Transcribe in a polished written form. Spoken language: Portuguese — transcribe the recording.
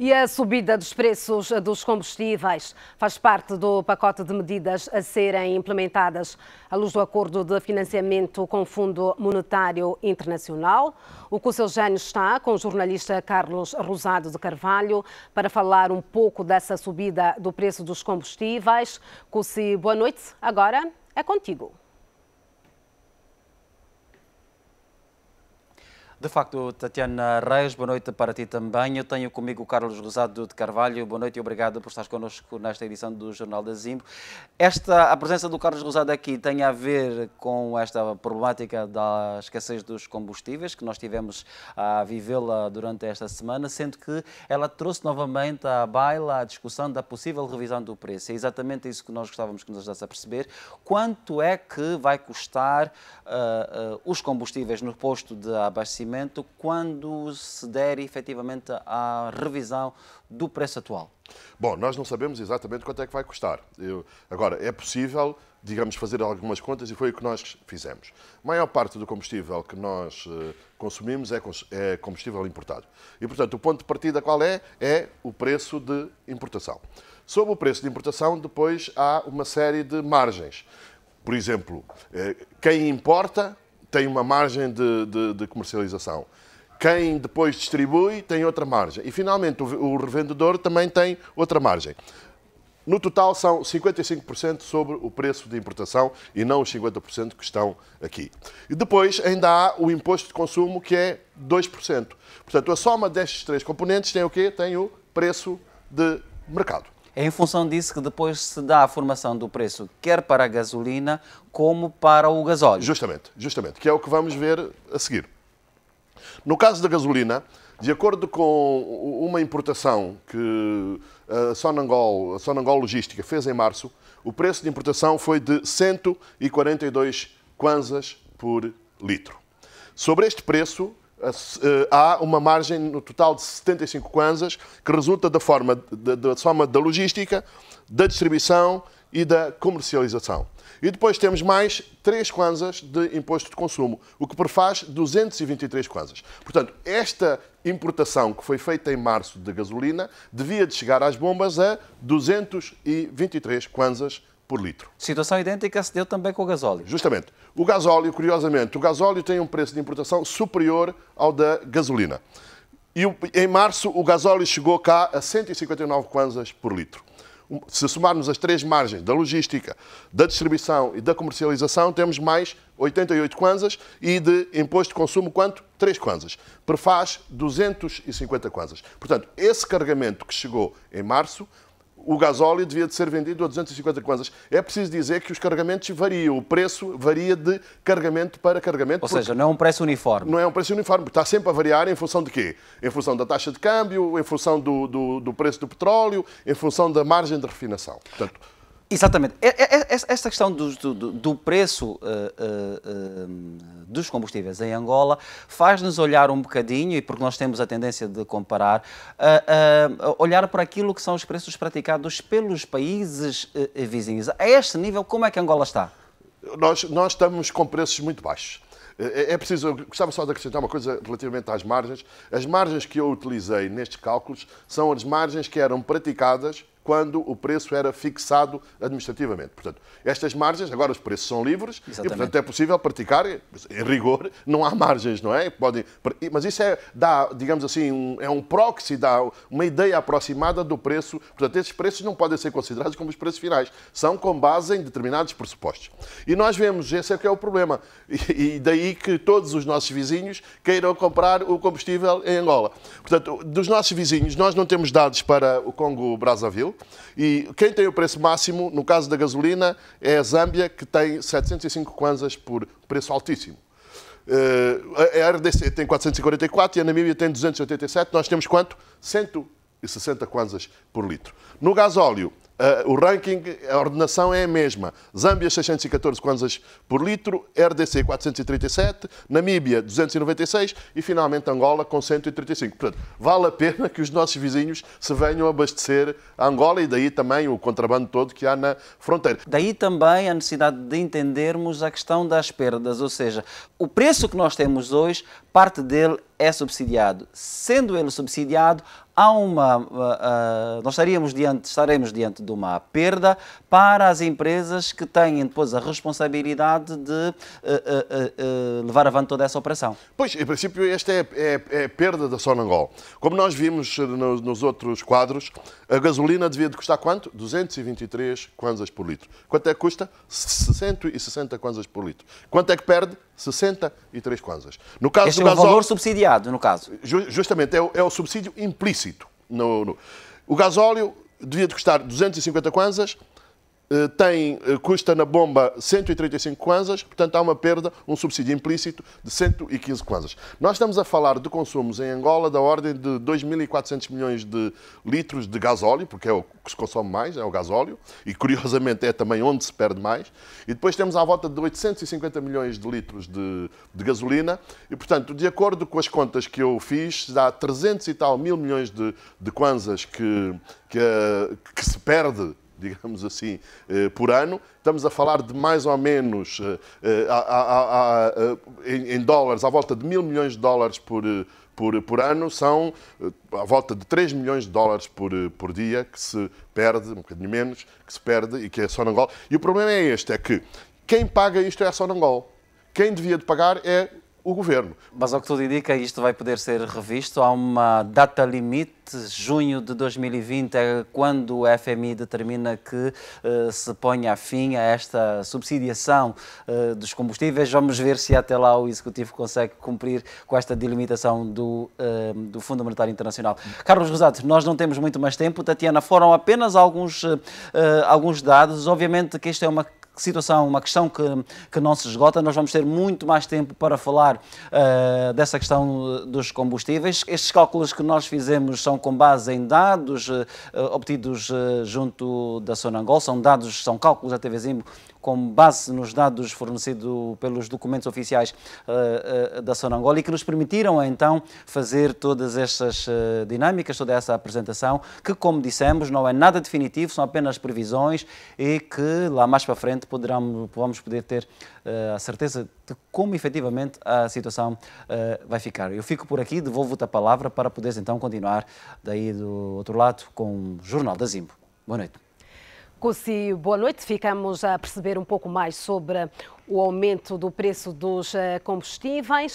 E a subida dos preços dos combustíveis faz parte do pacote de medidas a serem implementadas à luz do acordo de financiamento com o Fundo Monetário Internacional. O Conselgênio está com o jornalista Carlos Rosado de Carvalho para falar um pouco dessa subida do preço dos combustíveis. Cussi, boa noite. Agora é contigo. De facto, Tatiana Reis, boa noite para ti também. Eu tenho comigo o Carlos Rosado de Carvalho. Boa noite e obrigado por estar connosco nesta edição do Jornal da Zimbo. A presença do Carlos Rosado aqui tem a ver com esta problemática da escassez dos combustíveis, que nós tivemos a vivê-la durante esta semana, sendo que ela trouxe novamente à baila a discussão da possível revisão do preço. É exatamente isso que nós gostávamos que nos ajudasse a perceber. Quanto é que vai custar os combustíveis no posto de abastecimento quando se der efetivamente a revisão do preço atual? Bom, nós não sabemos exatamente quanto é que vai custar. Agora, é possível, digamos, fazer algumas contas e foi o que nós fizemos. A maior parte do combustível que nós consumimos é combustível importado. E, portanto, o ponto de partida qual é? É o preço de importação. Sobre o preço de importação, depois há uma série de margens. Por exemplo, quem importa tem uma margem de comercialização. Quem depois distribui tem outra margem. E, finalmente, o revendedor também tem outra margem. No total, são 55% sobre o preço de importação e não os 50% que estão aqui. E depois ainda há o imposto de consumo, que é 2%. Portanto, a soma destes três componentes tem o quê? Tem o preço de mercado. É em função disso que depois se dá a formação do preço, quer para a gasolina, como para o gasóleo. Justamente, que é o que vamos ver a seguir. No caso da gasolina, de acordo com uma importação que a Sonangol Logística fez em março, o preço de importação foi de 142 kwanzas por litro. Sobre este preço, há uma margem no total de 75 kwanzas que resulta da soma da logística, da distribuição e da comercialização. E depois temos mais 3 kwanzas de imposto de consumo, o que prefaz 223 kwanzas. Portanto, esta importação que foi feita em março de gasolina devia de chegar às bombas a 223 kwanzas por litro. Situação idêntica se deu também com o gasóleo. Justamente. O gasóleo, curiosamente, o gasóleo tem um preço de importação superior ao da gasolina. E em março o gasóleo chegou cá a 159 kwanzas por litro. Se somarmos as três margens da logística, da distribuição e da comercialização, temos mais 88 kwanzas e de imposto de consumo quanto? 3 kwanzas. Prefaz 250 kwanzas. Portanto, esse carregamento que chegou em março, o gasóleo devia de ser vendido a 250 kwanzas. É preciso dizer que os carregamentos variam. O preço varia de carregamento para carregamento. Ou seja, não é um preço uniforme. Não é um preço uniforme. Está sempre a variar em função de quê? Em função da taxa de câmbio, em função do preço do petróleo, em função da margem de refinação. Portanto, exatamente. Esta questão do preço dos combustíveis em Angola faz-nos olhar um bocadinho, e porque nós temos a tendência de comparar, olhar para aquilo que são os preços praticados pelos países vizinhos. A este nível, como é que Angola está? Nós estamos com preços muito baixos. É preciso, eu gostava só de acrescentar uma coisa relativamente às margens. As margens que eu utilizei nestes cálculos são as margens que eram praticadas quando o preço era fixado administrativamente. Portanto, estas margens, agora os preços são livres. Exatamente. E, portanto, é possível praticar, em rigor, não há margens, não é? Mas isso dá, digamos assim, é um proxy, dá uma ideia aproximada do preço. Portanto, esses preços não podem ser considerados como os preços finais. São com base em determinados pressupostos. E nós vemos, esse é que é o problema. E daí que todos os nossos vizinhos queiram comprar o combustível em Angola. Portanto, dos nossos vizinhos, nós não temos dados para o Congo-Brazzaville. E quem tem o preço máximo, no caso da gasolina, é a Zâmbia, que tem 705 kwanzas por preço altíssimo. A RDC tem 444 e a Namíbia tem 287. Nós temos quanto? 160 kwanzas por litro. No gasóleo, o ranking, a ordenação é a mesma. Zâmbia, 614 kwanzas por litro, RDC, 437, Namíbia, 296 e, finalmente, Angola, com 135. Portanto, vale a pena que os nossos vizinhos se venham abastecer a Angola e daí também o contrabando todo que há na fronteira. Daí também a necessidade de entendermos a questão das perdas, ou seja, o preço que nós temos hoje parte dele é subsidiado. Sendo ele subsidiado, nós estaremos diante de uma perda para as empresas que têm depois a responsabilidade de levar avante toda essa operação. Pois, em princípio, esta é a perda da Sonangol. Como nós vimos nos outros quadros, a gasolina devia de custar quanto? 223 kwanzas por litro. Quanto é que custa? 160 kwanzas por litro. Quanto é que perde? 63 kwanzas. No caso este do é o valor subsidiado, no caso. Justamente, é o subsídio implícito. O gasóleo devia de custar 250 kwanzas, custa na bomba 135 kwanzas, portanto há uma perda, um subsídio implícito de 115 kwanzas. Nós estamos a falar de consumos em Angola da ordem de 2.400 milhões de litros de gasóleo, porque é o que se consome mais, é o gasóleo, e curiosamente é também onde se perde mais. E depois temos à volta de 850 milhões de litros de gasolina, e portanto, de acordo com as contas que eu fiz, dá 300 e tal mil milhões de kwanzas que se perde, digamos assim, por ano. Estamos a falar de mais ou menos, em dólares, à volta de 1.000 milhões de dólares por ano, são à volta de 3 milhões de dólares por dia que se perde, um bocadinho menos, que se perde e que é a Sonangol. E o problema é este, é que quem paga isto é a Sonangol. Quem devia de pagar é o governo. Mas ao que tudo indica, isto vai poder ser revisto. Há uma data limite, junho de 2020 é quando o FMI determina que se ponha fim a esta subsidiação dos combustíveis. Vamos ver se até lá o Executivo consegue cumprir com esta delimitação do Fundo Monetário Internacional. Carlos Rosado, nós não temos muito mais tempo. Tatiana, foram apenas alguns dados. Obviamente que isto é uma situação, uma questão que não se esgota. Nós vamos ter muito mais tempo para falar dessa questão dos combustíveis. Estes cálculos que nós fizemos são com base em dados obtidos junto da Sonangol, são cálculos da TV Zimbo com base nos dados fornecidos pelos documentos oficiais da Sonangol e que nos permitiram então fazer todas estas dinâmicas, toda essa apresentação, que, como dissemos, não é nada definitivo, são apenas previsões e que lá mais para frente vamos poder ter a certeza de como efetivamente a situação vai ficar. Eu fico por aqui, devolvo-te a palavra para poderes então continuar daí do outro lado com o Jornal da Zimbo. Boa noite. Cussi, boa noite. Ficamos a perceber um pouco mais sobre o aumento do preço dos combustíveis.